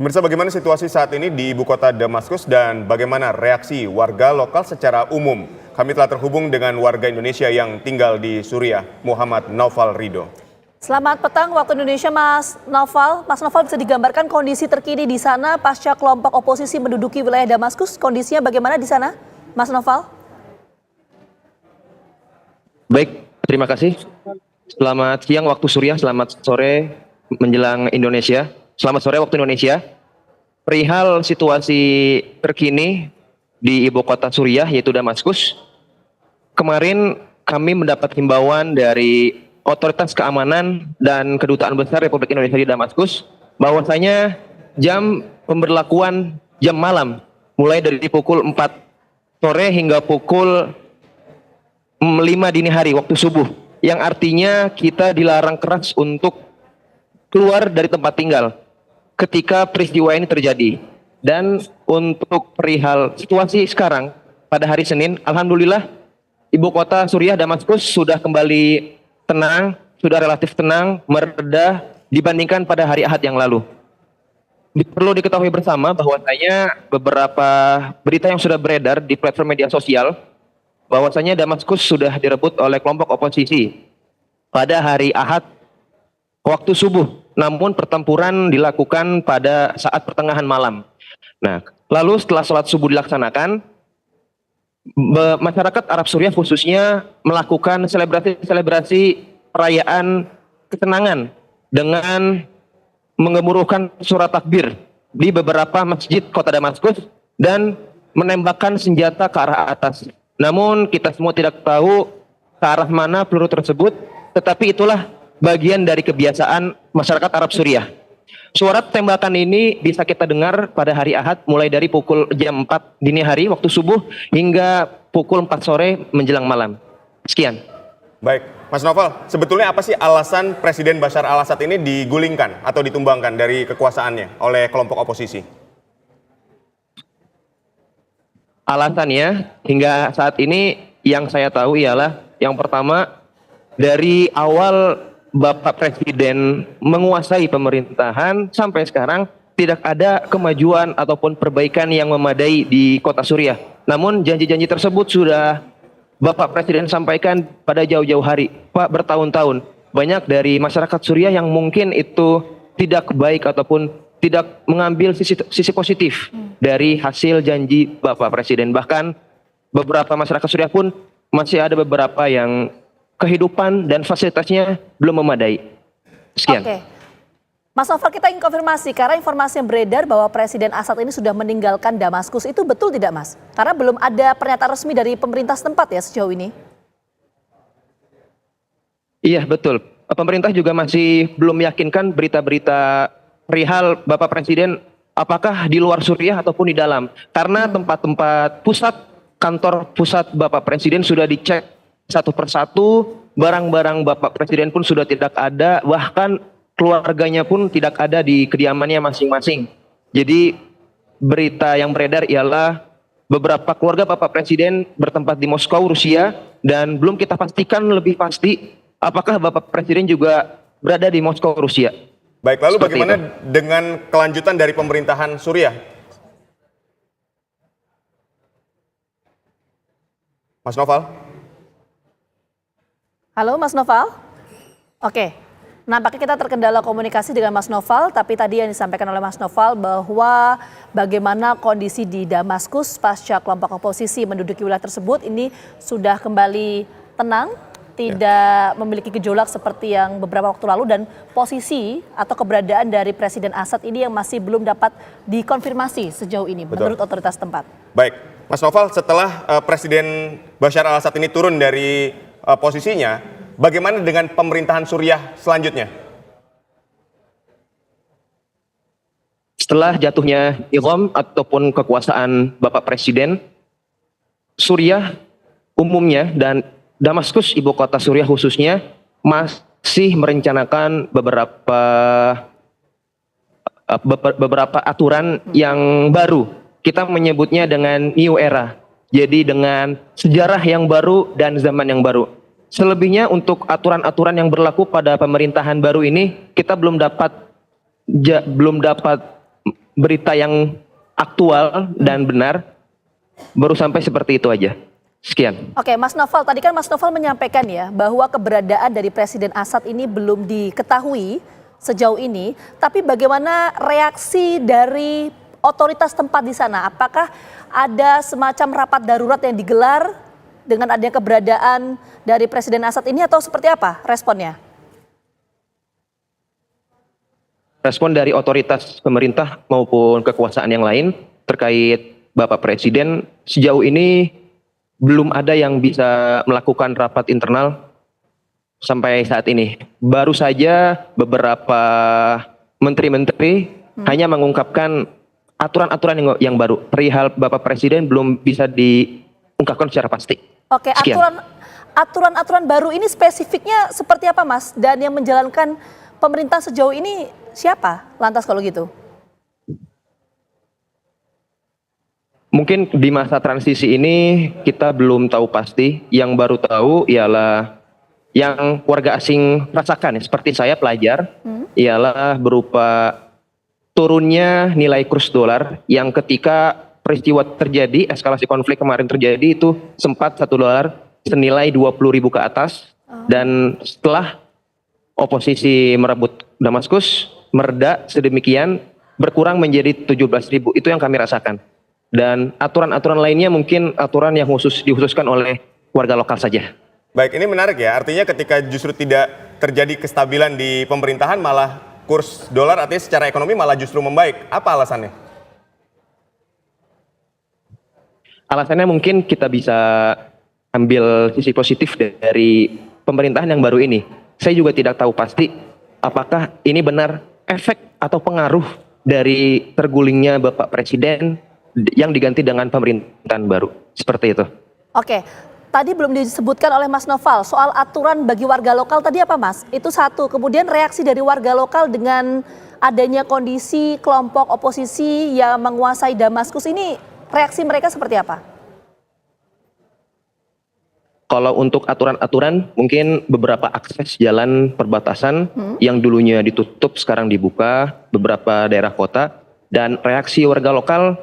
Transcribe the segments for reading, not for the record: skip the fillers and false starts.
Pemirsa, bagaimana situasi saat ini di ibu kota Damaskus dan bagaimana reaksi warga lokal secara umum? Kami telah terhubung dengan warga Indonesia yang tinggal di Suriah, Muhammad Naufal Ridho. Selamat petang waktu Indonesia, Mas Naufal. Mas Naufal, bisa digambarkan kondisi terkini di sana pasca kelompok oposisi menduduki wilayah Damaskus? Kondisinya bagaimana di sana, Mas Naufal? Baik, terima kasih. Selamat siang waktu Suriah, selamat sore menjelang Indonesia. Selamat sore waktu Indonesia. Perihal situasi terkini di ibu kota Suriah yaitu Damaskus. Kemarin kami mendapat himbauan dari otoritas keamanan dan kedutaan besar Republik Indonesia di Damaskus bahwasanya jam pemberlakuan jam malam mulai dari pukul 4 sore hingga pukul 5 dini hari waktu subuh, yang artinya kita dilarang keras untuk keluar dari tempat tinggal ketika peristiwa ini terjadi. Dan untuk perihal situasi sekarang pada hari Senin, alhamdulillah ibu kota Suriah Damaskus sudah kembali tenang, sudah relatif tenang, mereda dibandingkan pada hari Ahad yang lalu. Perlu diketahui bersama bahwasanya beberapa berita yang sudah beredar di platform media sosial bahwasanya Damaskus sudah direbut oleh kelompok oposisi pada hari Ahad waktu subuh. Namun pertempuran dilakukan pada saat pertengahan malam. Nah, lalu setelah sholat subuh dilaksanakan, masyarakat Arab Suriah khususnya melakukan selebrasi perayaan ketenangan dengan mengemuruhkan surat takbir di beberapa masjid kota Damaskus dan menembakkan senjata ke arah atas. Namun kita semua tidak tahu ke arah mana peluru tersebut, tetapi itulah bagian dari kebiasaan masyarakat Arab Suriah. Suara tembakan ini bisa kita dengar pada hari Ahad mulai dari pukul jam 4 dini hari waktu subuh hingga pukul 4 sore menjelang malam. Sekian. Baik, Mas Naufal, sebetulnya apa sih alasan Presiden Bashar al-Assad ini digulingkan atau ditumbangkan dari kekuasaannya oleh kelompok oposisi? Alasannya hingga saat ini yang saya tahu ialah yang pertama, dari awal Bapak Presiden menguasai pemerintahan sampai sekarang tidak ada kemajuan ataupun perbaikan yang memadai di kota Suriah. Namun janji-janji tersebut sudah Bapak Presiden sampaikan pada jauh-jauh hari, Pak, bertahun-tahun. Banyak dari masyarakat Suriah yang mungkin itu tidak baik ataupun tidak mengambil sisi positif dari hasil janji Bapak Presiden. Bahkan beberapa masyarakat Suriah pun masih ada beberapa yang kehidupan dan fasilitasnya belum memadai. Sekian. Oke. Mas Naufal, kita ingin konfirmasi karena informasi yang beredar bahwa Presiden Assad ini sudah meninggalkan Damaskus, itu betul tidak, Mas? Karena belum ada pernyataan resmi dari pemerintah setempat ya sejauh ini. Iya, betul. Pemerintah juga masih belum meyakinkan berita-berita perihal Bapak Presiden apakah di luar Suriah ataupun di dalam. Karena tempat-tempat kantor pusat Bapak Presiden sudah dicek satu persatu, barang-barang Bapak Presiden pun sudah tidak ada, bahkan keluarganya pun tidak ada di kediamannya masing-masing. Jadi berita yang beredar ialah beberapa keluarga Bapak Presiden bertempat di Moskow, Rusia, dan belum kita pastikan lebih pasti apakah Bapak Presiden juga berada di Moskow, Rusia. Baik, lalu Seperti bagaimana itu dengan kelanjutan dari pemerintahan Suriah? Mas Naufal? Halo Mas Naufal? Oke, nampaknya kita terkendala komunikasi dengan Mas Naufal, tapi tadi yang disampaikan oleh Mas Naufal bahwa bagaimana kondisi di Damaskus pasca kelompok oposisi menduduki wilayah tersebut ini sudah kembali tenang, tidak memiliki gejolak seperti yang beberapa waktu lalu, dan posisi atau keberadaan dari Presiden Assad ini yang masih belum dapat dikonfirmasi sejauh ini. Betul. Menurut otoritas tempat. Baik, Mas Naufal, setelah Presiden Bashar al-Assad ini turun dari posisinya, bagaimana dengan pemerintahan Suriah selanjutnya? Setelah jatuhnya Nizam ataupun kekuasaan Bapak Presiden, Suriah umumnya dan Damaskus, ibu kota Suriah khususnya, masih merencanakan beberapa aturan yang baru. Kita menyebutnya dengan new era. Jadi dengan sejarah yang baru dan zaman yang baru. Selebihnya untuk aturan-aturan yang berlaku pada pemerintahan baru ini kita belum dapat berita yang aktual dan benar, baru sampai seperti itu aja. Sekian. Oke, Mas Noval, tadi kan Mas Noval menyampaikan ya bahwa keberadaan dari Presiden Assad ini belum diketahui sejauh ini, tapi bagaimana reaksi dari otoritas tempat di sana? Apakah ada semacam rapat darurat yang digelar dengan adanya keberadaan dari Presiden Assad ini atau seperti apa responnya? Respon dari otoritas pemerintah maupun kekuasaan yang lain terkait Bapak Presiden sejauh ini belum ada yang bisa melakukan rapat internal sampai saat ini. Baru saja beberapa menteri-menteri hanya mengungkapkan aturan-aturan yang baru. Perihal Bapak Presiden belum bisa diungkapkan secara pasti. Oke, Sekian. aturan-aturan baru ini spesifiknya seperti apa, Mas? Dan yang menjalankan pemerintah sejauh ini siapa? Lantas kalau gitu. Mungkin di masa transisi ini kita belum tahu pasti. Yang baru tahu ialah yang warga asing rasakan, seperti saya pelajar, ialah berupa turunnya nilai kurs dolar yang ketika peristiwa terjadi, eskalasi konflik kemarin terjadi itu sempat $1 senilai 20.000 ke atas. Dan setelah oposisi merebut Damaskus, mereda sedemikian berkurang menjadi 17.000. Itu yang kami rasakan. Dan aturan-aturan lainnya mungkin aturan yang dikhususkan oleh warga lokal saja. Baik, ini menarik ya. Artinya ketika justru tidak terjadi kestabilan di pemerintahan, malah kurs dolar artinya secara ekonomi malah justru membaik. Apa alasannya? Alasannya mungkin kita bisa ambil sisi positif dari pemerintahan yang baru ini. Saya juga tidak tahu pasti apakah ini benar efek atau pengaruh dari tergulingnya Bapak Presiden yang diganti dengan pemerintahan baru. Seperti itu. Oke, tadi belum disebutkan oleh Mas Noval soal aturan bagi warga lokal tadi apa, Mas? Itu satu. Kemudian reaksi dari warga lokal dengan adanya kondisi kelompok oposisi yang menguasai Damaskus ini, reaksi mereka seperti apa? Kalau untuk aturan-aturan, mungkin beberapa akses jalan perbatasan yang dulunya ditutup sekarang dibuka, beberapa daerah kota, dan reaksi warga lokal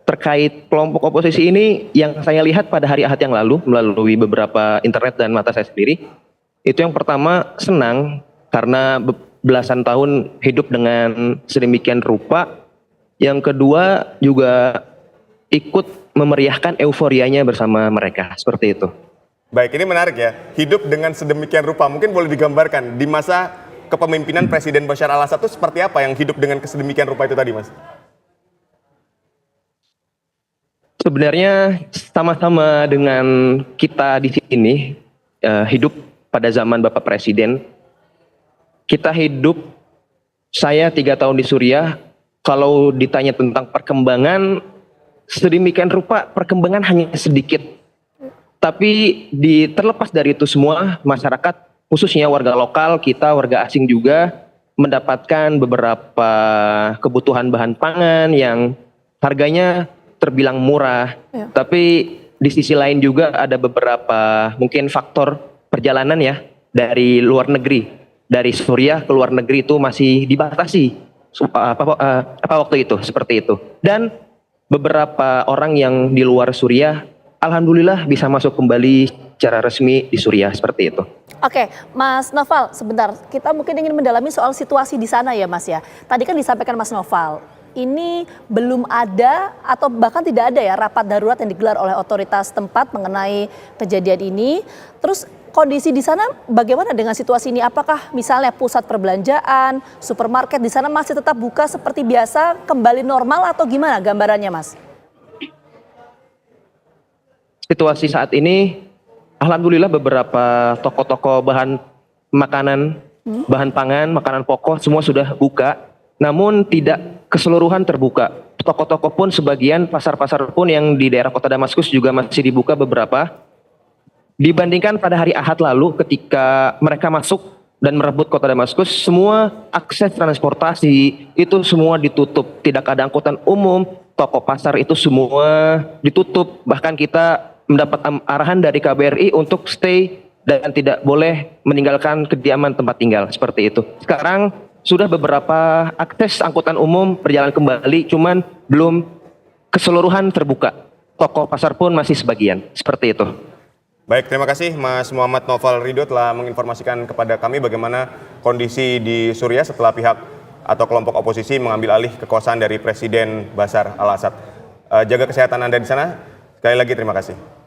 terkait kelompok oposisi ini yang saya lihat pada hari Ahad yang lalu melalui beberapa internet dan mata saya sendiri, itu yang pertama senang karena belasan tahun hidup dengan sedemikian rupa. Yang kedua juga ikut memeriahkan euforianya bersama mereka, seperti itu. Baik, ini menarik ya. Hidup dengan sedemikian rupa. Mungkin boleh digambarkan di masa kepemimpinan Presiden Bashar al-Assad itu seperti apa yang hidup dengan sedemikian rupa itu tadi, Mas? Sebenarnya sama-sama dengan kita di sini hidup pada zaman Bapak Presiden. Kita hidup, saya 3 tahun di Suriah, kalau ditanya tentang perkembangan, sedemikian rupa perkembangan hanya sedikit. Tapi terlepas dari itu semua, masyarakat khususnya warga lokal, kita warga asing juga mendapatkan beberapa kebutuhan bahan pangan yang harganya terbilang murah, tapi di sisi lain juga ada beberapa mungkin faktor perjalanan ya dari luar negeri, dari Suriah ke luar negeri itu masih dibatasi apa waktu itu seperti itu. Dan beberapa orang yang di luar Suriah, alhamdulillah bisa masuk kembali secara resmi di Suriah seperti itu. Oke, Mas Noval, sebentar. Kita mungkin ingin mendalami soal situasi di sana ya, Mas ya. Tadi kan disampaikan Mas Noval, ini belum ada atau bahkan tidak ada ya rapat darurat yang digelar oleh otoritas tempat mengenai kejadian ini. Terus kondisi di sana bagaimana dengan situasi ini? Apakah misalnya pusat perbelanjaan, supermarket di sana masih tetap buka seperti biasa, kembali normal atau gimana gambarannya, Mas? Situasi saat ini, alhamdulillah beberapa toko-toko bahan makanan, bahan pangan, makanan pokok semua sudah buka. Namun tidak keseluruhan terbuka. Toko-toko pun sebagian, pasar-pasar pun yang di daerah kota Damaskus juga masih dibuka beberapa. Dibandingkan pada hari Ahad lalu ketika mereka masuk dan merebut kota Damaskus, semua akses transportasi itu semua ditutup. Tidak ada angkutan umum, toko pasar itu semua ditutup. Bahkan kita mendapat arahan dari KBRI untuk stay dan tidak boleh meninggalkan kediaman tempat tinggal seperti itu. Sekarang sudah beberapa akses angkutan umum berjalan kembali, cuman belum keseluruhan terbuka. Toko pasar pun masih sebagian, seperti itu. Baik, terima kasih Mas Muhammad Naufal Ridho telah menginformasikan kepada kami bagaimana kondisi di Suriah setelah pihak atau kelompok oposisi mengambil alih kekuasaan dari Presiden Bashar al-Assad. Jaga kesehatan Anda di sana. Sekali lagi terima kasih.